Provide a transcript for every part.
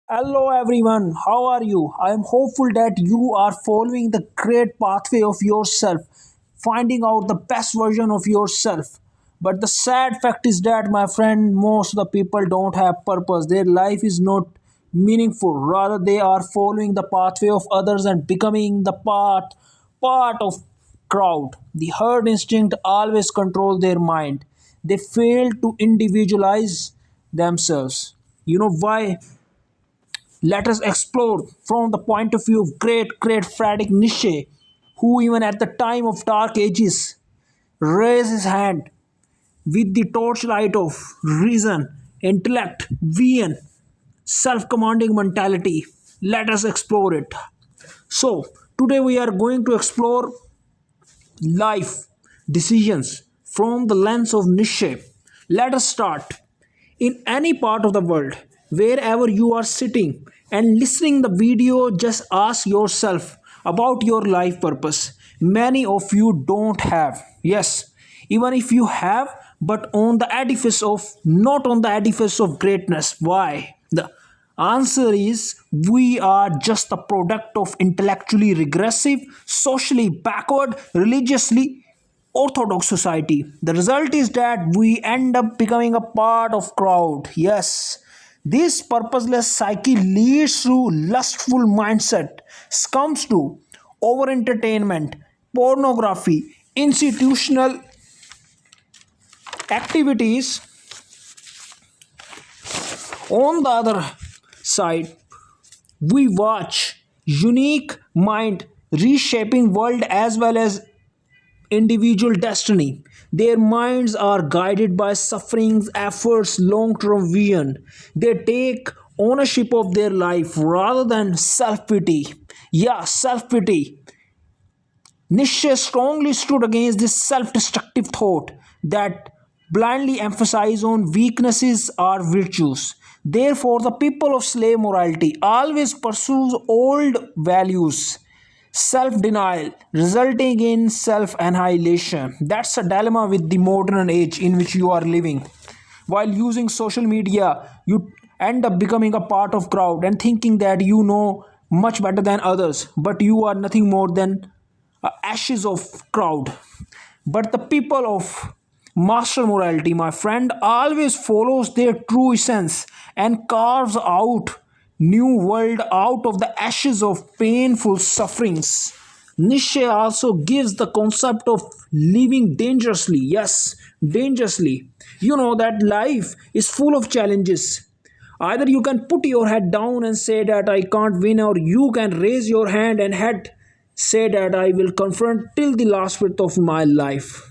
Hello everyone, how are you? I am hopeful that you are following the great pathway of yourself, finding out the best version of yourself. But the sad fact is that, my friend, most of the people don't have purpose. Their life is not meaningful. Rather, they are following the pathway of others and becoming the part of crowd. The herd instinct always control their mind. They fail to individualize themselves. You know why? Let us explore from the point of view of great Friedrich Nietzsche, who even at the time of dark ages raised his hand with the torchlight of reason, intellect, vision, self-commanding mentality. Let us explore it. So, today we are going to explore life decisions from the lens of Nietzsche. Let us start. In any part of the world, wherever you are sitting and listening the video, just ask yourself about your life purpose. Many of you don't have. Yes, even if you have, but on the edifice of not on the edifice of greatness. Why? The answer is we are just the product of intellectually regressive, socially backward, religiously orthodox society. The result is that we end up becoming a part of crowd. Yes, this purposeless psyche leads to lustful mindset, succumbs to over entertainment, pornography, institutional activities. On the other side, we watch unique mind reshaping world as well as individual destiny. Their minds are guided by sufferings, efforts, long term vision. They take ownership of their life rather than self pity. Yeah, self pity. Nietzsche strongly stood against this self destructive thought that blindly emphasize on weaknesses or virtues. Therefore, the people of slave morality always pursues old values, self denial, resulting in self annihilation. That's a dilemma with the modern age in which you are living. While using social media, you end up becoming a part of crowd and thinking that you know much better than others, but you are nothing more than ashes of crowd. But the people of master morality, my friend, always follows their true essence and carves out new world out of the ashes of painful sufferings. Nietzsche also gives the concept of living dangerously. Yes, dangerously. You know that life is full of challenges. Either you can put your head down and say that I can't win, or you can raise your hand and head say that I will confront till the last breath of my life.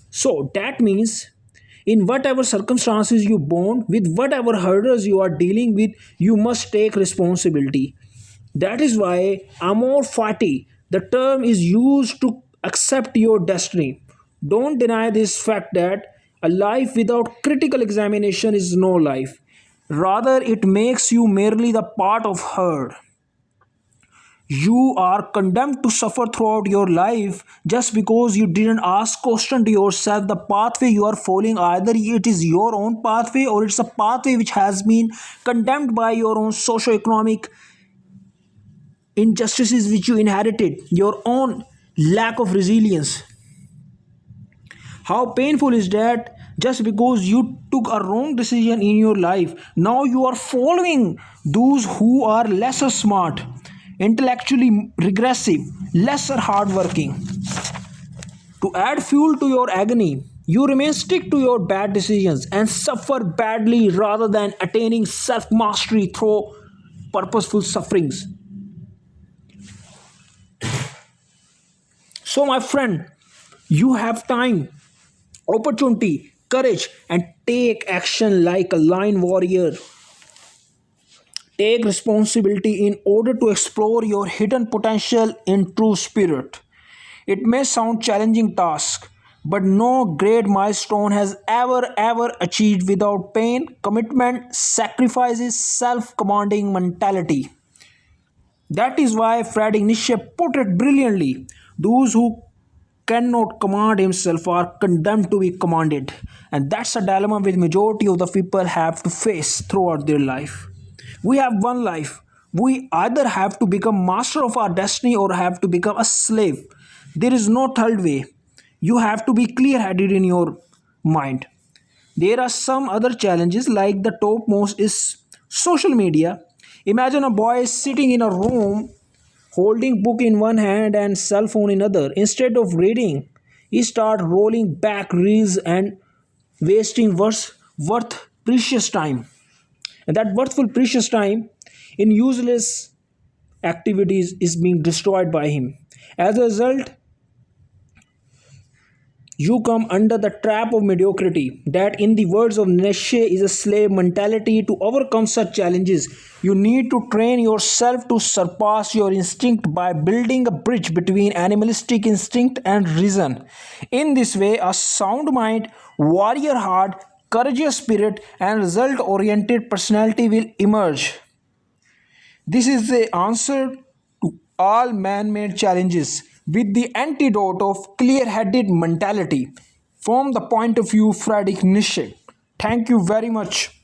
So that means in whatever circumstances you born, with whatever hurdles you are dealing with, you must take responsibility. That is why amor fati, the term is used to accept your destiny. Don't deny this fact that a life without critical examination is no life. Rather, it makes you merely the part of her. You are condemned to suffer throughout your life just because you didn't ask question to yourself the pathway you are following. Either it is your own pathway or it's a pathway which has been condemned by your own socio-economic injustices which you inherited, your own lack of resilience. How painful is that? Just because you took a wrong decision in your life, now you are following those who are lesser smart, intellectually regressive, lesser hardworking. To add fuel to your agony, you remain stick to your bad decisions and suffer badly rather than attaining self mastery through purposeful sufferings. So, my friend, you have time, opportunity, courage, and take action like a lion warrior. Take responsibility in order to explore your hidden potential in true spirit. It may sound challenging task, but no great milestone has ever achieved without pain, commitment, sacrifices, self-commanding mentality. That is why Friedrich Nietzsche put it brilliantly. Those who cannot command himself are condemned to be commanded. And that's a dilemma which majority of the people have to face throughout their life. We have one life. We either have to become master of our destiny or have to become a slave. There is no third way. You have to be clear headed in your mind. There are some other challenges, like the topmost is social media. Imagine a boy sitting in a room holding book in one hand and cell phone in other. Instead of reading, he start rolling back reels and wasting worth precious time. And that worthful precious time in useless activities is being destroyed by him. As a result, you come under the trap of mediocrity. That, in the words of Nietzsche, is a slave mentality. To overcome such challenges, you need to train yourself to surpass your instinct by building a bridge between animalistic instinct and reason. In this way, a sound mind, warrior heart, courageous spirit, and result oriented personality will emerge. This is the answer to all man made challenges with the antidote of clear headed mentality from the point of view Friedrich Nietzsche. Thank you very much.